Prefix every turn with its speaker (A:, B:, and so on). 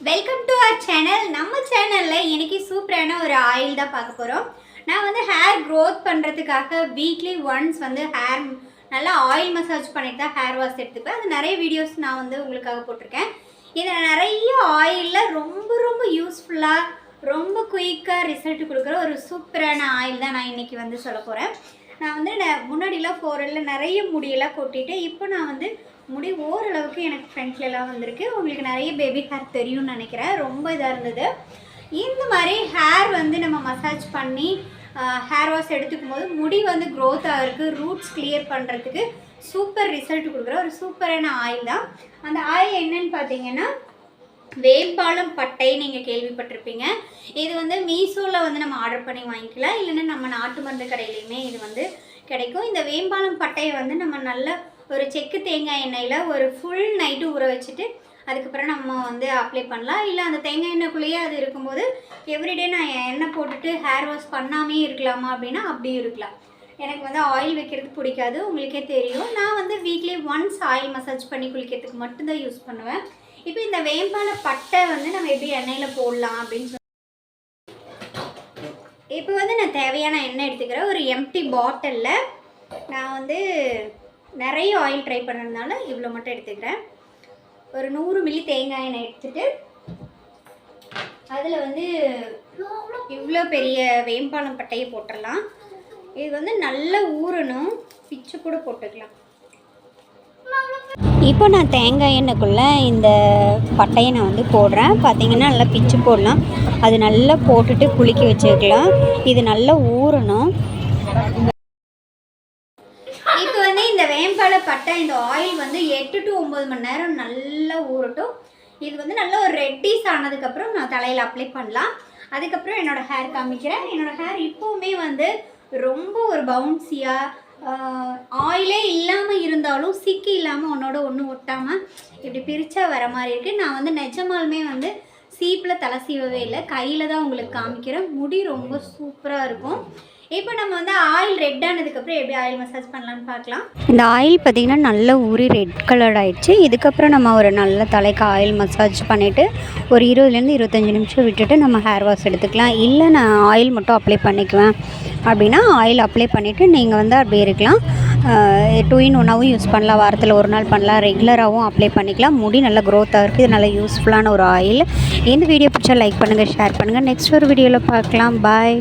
A: Welcome to our channel. நம்ம சேனலில் இன்றைக்கி சூப்பரான ஒரு ஆயில் தான் பார்க்க போகிறோம். நான் வந்து ஹேர் க்ரோத் பண்ணுறதுக்காக வீக்லி ஒன்ஸ் வந்து ஹேர் நல்லா ஆயில் மசாஜ் பண்ணிட்டு தான் ஹேர் வாஷ் எடுத்துப்பேன். அது நிறைய வீடியோஸ் நான் வந்து உங்களுக்காக போட்டிருக்கேன். இதில் நிறைய ஆயிலில் ரொம்ப யூஸ்ஃபுல்லாக ரொம்ப குயிக்காக ரிசல்ட் கொடுக்குற ஒரு சூப்பரான ஆயில் தான் நான் இன்றைக்கி வந்து சொல்ல போகிறேன். நான் வந்து முன்னாடிலாம் ஃபோரில் நிறைய முடியெல்லாம் கொட்டிட்டு இப்போ நான் வந்து முடி ஓரளவுக்கு எனக்கு ஃப்ரண்ட்லலாம் வந்திருக்கு. உங்களுக்கு நிறைய பேபி ஹேர் தெரியும்னு நினைக்கிறேன். ரொம்ப இதாக இருந்தது. இந்த மாதிரி ஹேர் வந்து நம்ம மசாஜ் பண்ணி ஹேர் வாஷ் எடுத்துக்கும் போது முடி வந்து க்ரோத் ஆகிறதுக்கு ரூட்ஸ் கிளியர் பண்ணுறதுக்கு சூப்பர் ரிசல்ட் கொடுக்குற ஒரு சூப்பரான ஆயில் தான். அந்த ஆயில் என்னன்னு பார்த்தீங்கன்னா வேம்பாலம் பட்டை. நீங்கள் கேள்விப்பட்டிருப்பீங்க. இது வந்து மீஷோவில் வந்து நம்ம ஆர்டர் பண்ணி வாங்கிக்கலாம், இல்லைன்னா நம்ம நாட்டு மருந்து கடையிலையுமே இது வந்து கிடைக்கும். இந்த வேம்பாலம் பட்டையை வந்து நம்ம நல்ல ஒரு செக்கு தேங்காய் எண்ணெயில் ஒரு ஃபுல் நைட்டு ஊற வச்சுட்டு அதுக்கப்புறம் நம்ம வந்து அப்ளை பண்ணலாம். இல்லை அந்த தேங்காய் எண்ணெய்க்குள்ளேயே அது இருக்கும்போது எவ்ரிடே நான் எண்ணெய் போட்டுட்டு ஹேர் வாஷ் பண்ணாமே இருக்கலாமா அப்படின்னா அப்படியும் இருக்கலாம். எனக்கு வந்து ஆயில் வைக்கிறது பிடிக்காது, உங்களுக்கே தெரியும். நான் வந்து வீக்லி ஒன்ஸ் ஆயில் மசாஜ் பண்ணி குளிக்கிறதுக்கு மட்டும்தான் யூஸ் பண்ணுவேன். இப்போ இந்த வேம்பால பட்டை வந்து நம்ம எப்படி எண்ணெயில் போடலாம் அப்படின்னு இப்போ வந்து நான் தேவையான எண்ணெய் எடுத்துக்கிறேன். ஒரு எம்டி பாட்டிலில் நான் வந்து நிறைய ஆயில் ட்ரை பண்ணுறதுனால இவ்வளோ மட்டும் எடுத்துக்கிறேன். ஒரு 100 மில்லி தேங்காய் எண்ணெய் எடுத்துகிட்டு அதில் வந்து இவ்வளோ பெரிய வேம்பாலம் பட்டையை போட்டுடலாம். இது வந்து நல்லா ஊறணும், பிச்சு கூட போட்டுக்கலாம். இப்போ நான் தேங்காய் எண்ணெய்க்குள்ளே இந்த பட்டையை நான் வந்து போடுறேன். பார்த்திங்கன்னா நல்லா பிச்சு போடலாம். அது நல்லா போட்டுட்டு குலுக்கி வச்சுக்கலாம். இது நல்லா ஊறணும். இப்போ வந்து இந்த வேம்பால பட்டை இந்த ஆயில் வந்து 8 to 9 மணி நேரம் நல்லா ஊறட்டும். இது வந்து நல்லா ஒரு ரெட்டிஸ் ஆனதுக்கப்புறம் நான் தலையில் அப்ளை பண்ணலாம். அதுக்கப்புறம் என்னோடய ஹேர் காமிக்கிறேன். என்னோடய ஹேர் இப்போவுமே வந்து ரொம்ப ஒரு பவுன்சியாக ஆயிலே இல்லாமல் இருந்தாலும் சிக்கி இல்லாமல் ஒன்றோட ஒன்று ஒட்டாமல் இப்படி பிரித்தா வர மாதிரி இருக்குது. நான் வந்து நிஜமாலுமே வந்து சீப்பில் தலை சீவவே இல்லை, கையில் தான் உங்களுக்கு காமிக்கிறேன். முடி ரொம்ப சூப்பராக இருக்கும். இப்போ நம்ம வந்து ஆயில் ரெட் ஆனதுக்கப்புறம் எப்படி ஆயில் மசாஜ் பண்ணலான்னு பார்க்கலாம். இந்த ஆயில் பார்த்திங்கன்னா நல்லா ஊறி ரெட் கலர் ஆகிடுச்சு. இதுக்கப்புறம் நம்ம ஒரு நல்ல தலைக்கு ஆயில் மசாஜ் பண்ணிவிட்டு ஒரு 20 to 25 நிமிஷம் விட்டுட்டு நம்ம ஹேர் வாஷ் எடுத்துக்கலாம். இல்லை நான் ஆயில் மட்டும் அப்ளை பண்ணிக்குவேன் அப்படின்னா ஆயில் அப்ளை பண்ணிவிட்டு நீங்கள் வந்து அப்படியே இருக்கலாம். 2 in 1ஆகவும் யூஸ் பண்ணலாம். வாரத்தில் ஒரு நாள் பண்ணலாம், ரெகுலராகவும் அப்ளை பண்ணிக்கலாம். முடி நல்லா க்ரோத்தாக இருக்குது. இது நல்லா யூஸ்ஃபுல்லான ஒரு ஆயில். இந்த வீடியோ பிடிச்சா லைக் பண்ணுங்கள், ஷேர் பண்ணுங்கள். நெக்ஸ்ட் ஒரு வீடியோவில் பார்க்கலாம். பாய்.